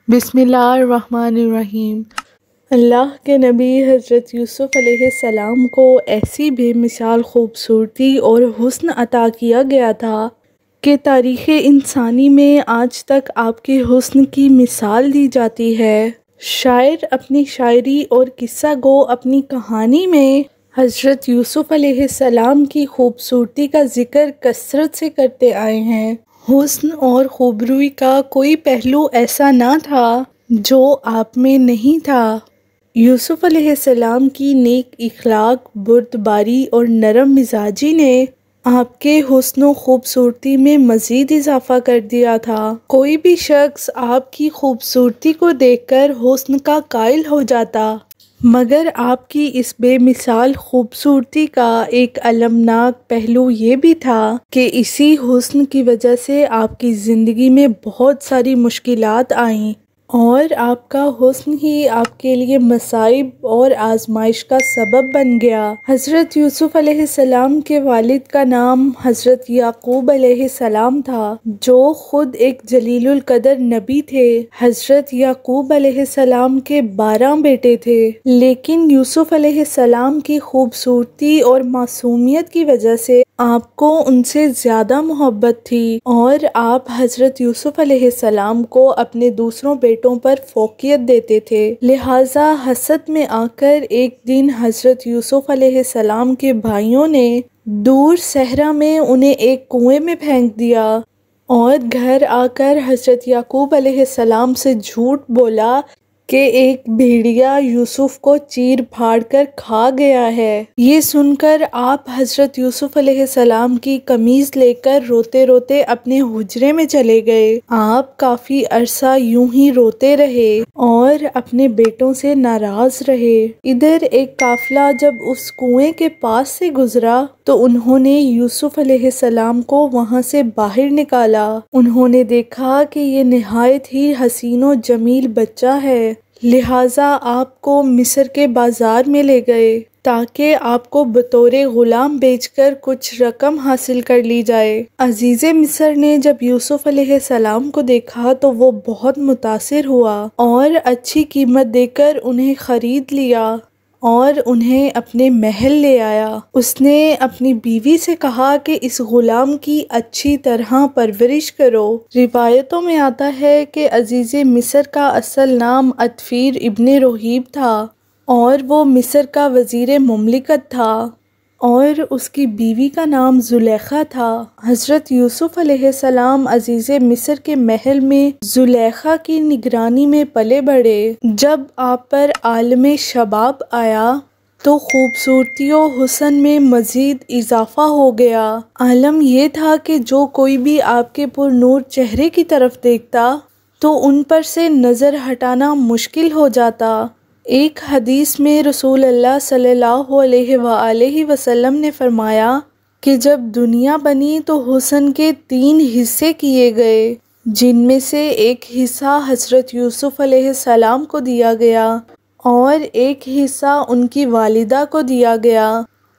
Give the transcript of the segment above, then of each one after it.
बिस्मिल्लाहिर्रहमानिर्रहीम। अल्लाह के नबी हज़रत यूसुफ़ अलैहिस्सलाम को ऐसी बेमिसाल ख़ूबसूरती और हुस्न अता किया गया था कि तारीख़ इंसानी में आज तक आपके हुस्न की मिसाल दी जाती है। शायर अपनी शायरी और किस्सा गो अपनी कहानी में हज़रत यूसुफ़ अलैहिस्सलाम की खूबसूरती का ज़िक्र कसरत से करते आए हैं। हुस्न और खूबरूई का कोई पहलू ऐसा ना था जो आप में नहीं था। यूसुफ़ अलैहिस्सलाम की नेक इखलाक, बुर्दबारी और नरम मिजाजी ने आपके हुस्न खूबसूरती में मज़ीद इजाफ़ा कर दिया था। कोई भी शख्स आपकी खूबसूरती को देखकर हुस्न का कायल हो जाता, मगर आपकी इस बेमिसाल खूबसूरती का एक अलमनाक पहलू ये भी था कि इसी हुस्न की वजह से आपकी ज़िंदगी में बहुत सारी मुश्किलात आईं और आपका हुस्न ही आपके लिए मसाइब और आजमाइश का सबब बन गया। हज़रत यूसुफ़ अलैहिस्सलाम के वालिद का नाम हज़रत याकूब अलैहिस्सलाम था, जो खुद एक जलीलुल कदर नबी थे। हज़रत याकूब अलैहिस्सलाम के 12 बेटे थे, लेकिन यूसुफ़ अलैहिस्सलाम की खूबसूरती और मासूमियत की वजह से आपको उनसे ज़्यादा मोहब्बत थी और आप हज़रत यूसुफ़ अलैहिस्सलाम को अपने दूसरों बेटों पर फ़ौक़ियत देते थे। लिहाजा हसद में आकर एक दिन हज़रत यूसुफ़ अलैहिस्सलाम के भाइयों ने दूर सहरा में उन्हें एक कुएं में फेंक दिया और घर आकर हज़रत याकूब अलैहिस्सलाम से झूठ बोला कि एक भेड़िया यूसुफ को चीर फाड़ कर खा गया है। ये सुनकर आप हज़रत यूसुफ अलैहिस्सलाम की कमीज़ लेकर रोते रोते अपने हुजरे में चले गए। आप काफ़ी अरसा यूं ही रोते रहे और अपने बेटों से नाराज़ रहे। इधर एक काफ़िला जब उस कुएं के पास से गुजरा तो उन्होंने यूसुफ अलैहिस्सलाम को वहां से बाहर निकाला। उन्होंने देखा कि ये निहायत ही हसीनो जमील बच्चा है, लिहाजा आपको मिस्र के बाजार में ले गए ताकि आपको बतौरे गुलाम बेचकर कुछ रकम हासिल कर ली जाए। अजीज़े मिस्र ने जब यूसुफ अलैहिस्सलाम को देखा तो वो बहुत मुतासिर हुआ और अच्छी कीमत देकर उन्हें खरीद लिया और उन्हें अपने महल ले आया। उसने अपनी बीवी से कहा कि इस गुलाम की अच्छी तरह परवरिश करो। रिवायतों में आता है कि अजीज़े मिस्र का असल नाम अतफीर इब्ने रोहीब था और वो मिस्र का वज़ीर मुमलिकत था और उसकी बीवी का नाम ज़ुलेखा था। हज़रत यूसुफ अलैहिस्सलाम अजीज़े मिस्र के महल में ज़ुलेखा की निगरानी में पले बढ़े। जब आप पर आलमे शबाब आया तो खूबसूरती और हुस्न में मज़ीद इजाफ़ा हो गया। आलम यह था कि जो कोई भी आपके पुरनूर चेहरे की तरफ देखता तो उन पर से नज़र हटाना मुश्किल हो जाता। एक हदीस में रसूल अल्लाह सल्लल्लाहु अलैहि वसल्लम ने फरमाया कि जब दुनिया बनी तो हुस्न के 3 हिस्से किए गए, जिनमें से एक हिस्सा हज़रत यूसुफ अलैहिस्सलाम को दिया गया और एक हिस्सा उनकी वालिदा को दिया गया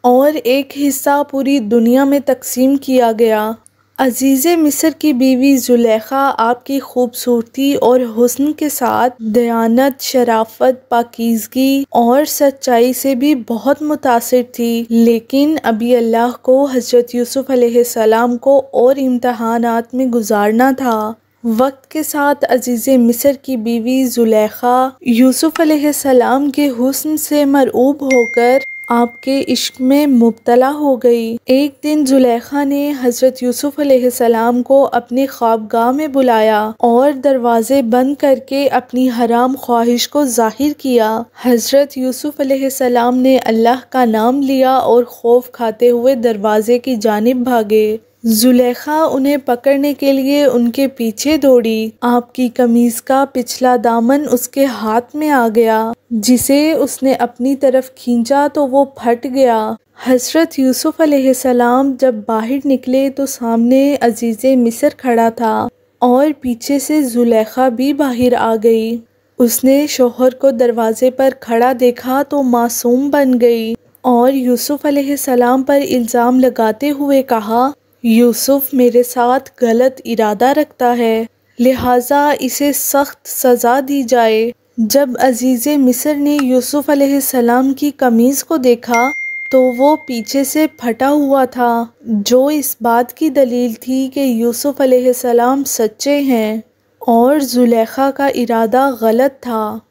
और एक हिस्सा पूरी दुनिया में तकसीम किया गया। अजीज़े मिस्र की बीवी ज़ुलेखा आपकी खूबसूरती और हुस्न के साथ दयानत, शराफत, पाकीज़गी और सच्चाई से भी बहुत मुतासिर थी, लेकिन अभी अल्लाह को हज़रत यूसुफ अलैहिस्सलाम को और इम्तहानात में गुजारना था। वक्त के साथ अजीज़े मिस्र की बीवी ज़ुलेखा यूसुफ अलैहिस्सलाम के हुस्न से मरऊब होकर आपके इश्क में मुब्तला हो गई। एक दिन ज़ुलेखा ने हज़रत यूसुफ अलैहिस्सलाम को अपने ख्वाबगाह में बुलाया और दरवाज़े बंद करके अपनी हराम ख्वाहिश को जाहिर किया। हज़रत यूसुफ अलैहिस्सलाम ने अल्लाह का नाम लिया और खौफ खाते हुए दरवाज़े की जानिब भागे। ज़ुलेखा उन्हें पकड़ने के लिए उनके पीछे दौड़ी। आपकी कमीज़ का पिछला दामन उसके हाथ में आ गया, जिसे उसने अपनी तरफ खींचा तो वो फट गया। हज़रत यूसुफ अलैहिस्सलाम जब बाहर निकले तो सामने अजीज़े मिस्र खड़ा था और पीछे से ज़ुलेखा भी बाहर आ गई। उसने शौहर को दरवाजे पर खड़ा देखा तो मासूम बन गई और यूसुफ अलैहिस्सलाम पर इल्ज़ाम लगाते हुए कहा, यूसुफ मेरे साथ गलत इरादा रखता है, लिहाजा इसे सख्त सज़ा दी जाए। जब अजीज़े मिस्र ने यूसुफ़ अलैहिस्सलाम की कमीज़ को देखा तो वो पीछे से फटा हुआ था, जो इस बात की दलील थी कि यूसुफ़ अलैहिस्सलाम सच्चे हैं और ज़ुलेखा का इरादा गलत था।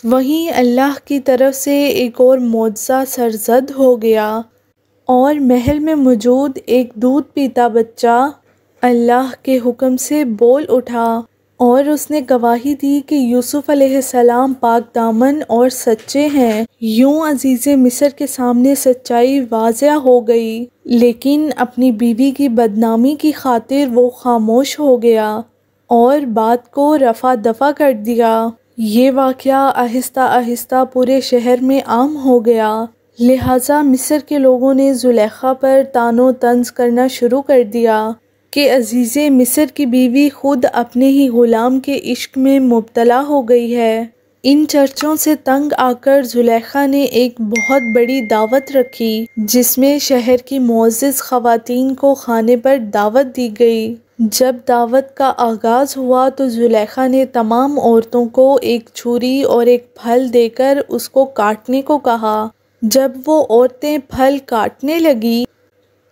वहीं अल्लाह की तरफ से एक और मौजज़ा सरज़द हो गया और महल में मौजूद एक दूध पीता बच्चा अल्लाह के हुक्म से बोल उठा और उसने गवाही दी कि यूसुफ़ अलैहिस्सलाम पाक दामन और सच्चे हैं। यूं अजीज़े मिस्र के सामने सच्चाई वाज़िह हो गई, लेकिन अपनी बीवी की बदनामी की खातिर वो खामोश हो गया और बात को रफ़ा दफ़ा कर दिया। ये वाक़या आहिस्ता आहिस्ता पूरे शहर में आम हो गया। लिहाजा मिस्र के लोगों ने ज़ुलेखा पर तानो तंज करना शुरू कर दिया कि अजीज़े मिस्र की बीवी खुद अपने ही ग़ुलाम के इश्क में मुब्तला हो गई है। इन चर्चों से तंग आकर ज़ुलेखा ने एक बहुत बड़ी दावत रखी, जिसमें शहर की मुअज़्ज़िज़ ख़वातीन को खाने पर दावत दी गई। जब दावत का आगाज़ हुआ तो ज़ुलेखा ने तमाम औरतों को एक छुरी और एक फल देकर उसको काटने को कहा। जब वो औरतें फल काटने लगी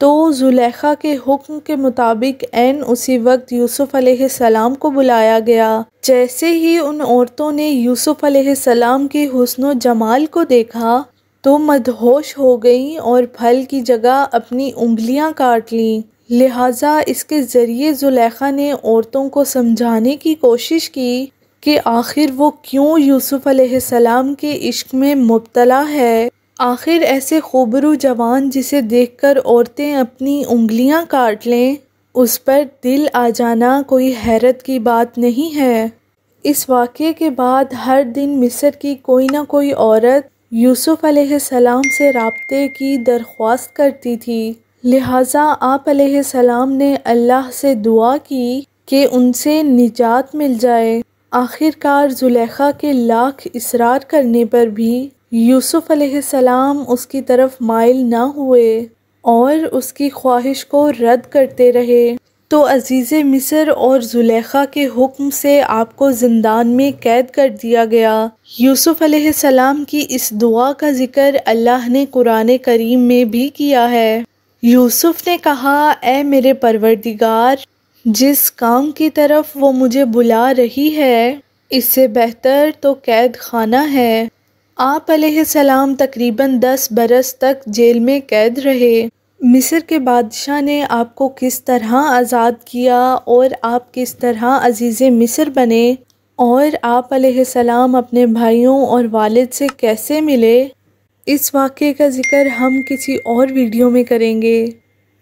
तो ज़ुलेखा के हुक्म के मुताबिक ऐन उसी वक्त यूसुफ़ अलैहिस्सलाम को बुलाया गया। जैसे ही उन औरतों ने यूसुफ़ अलैहिस्सलाम के हुस्न जमाल को देखा तो मदहोश हो गईं और फल की जगह अपनी उंगलियां काट लीं। लिहाजा इसके ज़रिए ज़ुलेखा ने औरतों को समझाने की कोशिश की कि आखिर वो क्यों यूसुफ़ अलैहिस्सलाम के इश्क में मुब्तला है। आखिर ऐसे खूबरू जवान जिसे देखकर औरतें अपनी उंगलियां काट लें, उस पर दिल आ जाना कोई हैरत की बात नहीं है। इस वाक़े के बाद हर दिन मिस्र की कोई ना कोई औरत यूसुफ़ अलैहिस्सलाम से राब्ते की दरख्वास्त करती थी। लिहाजा आप अलैहिस्सलाम ने अल्लाह से दुआ की कि उनसे निजात मिल जाए। आखिरकार ज़ुलेखा के लाख इसरार करने पर भी यूसुफ़ अलैहिस्सलाम उसकी तरफ माइल ना हुए और उसकी ख्वाहिश को रद्द करते रहे। तो अजीज़े मिस्र और ज़ुलेखा के हुक्म से आपको ज़िंदान में कैद कर दिया गया। यूसुफ़ अलैहिस्सलाम की इस दुआ का जिक्र अल्लाह ने कुरान करीम में भी किया है। यूसुफ़ ने कहा, ऐ मेरे परवरदिगार, जिस काम की तरफ वो मुझे बुला रही है इससे बेहतर तो कैद खाना है। आप अलैहिस्सलाम तकरीबन 10 बरस तक जेल में कैद रहे। मिस्र के बादशाह ने आपको किस तरह आज़ाद किया और आप किस तरह अजीज़े मिस्र बने और आप अलैहिस्सलाम अपने भाइयों और वालिद से कैसे मिले, इस वाक़े का ज़िक्र हम किसी और वीडियो में करेंगे।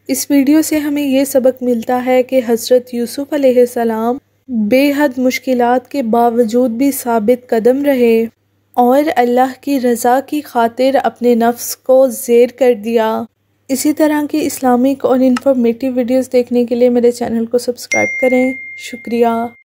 इस वीडियो से हमें ये सबक मिलता है कि हज़रत यूसुफ़ अलैहिस्सलाम बेहद मुश्किलात के बावजूद भी साबित कदम रहे और अल्लाह की रज़ा की खातिर अपने नफ्स को ज़ेर कर दिया। इसी तरह की इस्लामिक और इन्फॉर्मेटिव वीडियोस देखने के लिए मेरे चैनल को सब्सक्राइब करें। शुक्रिया।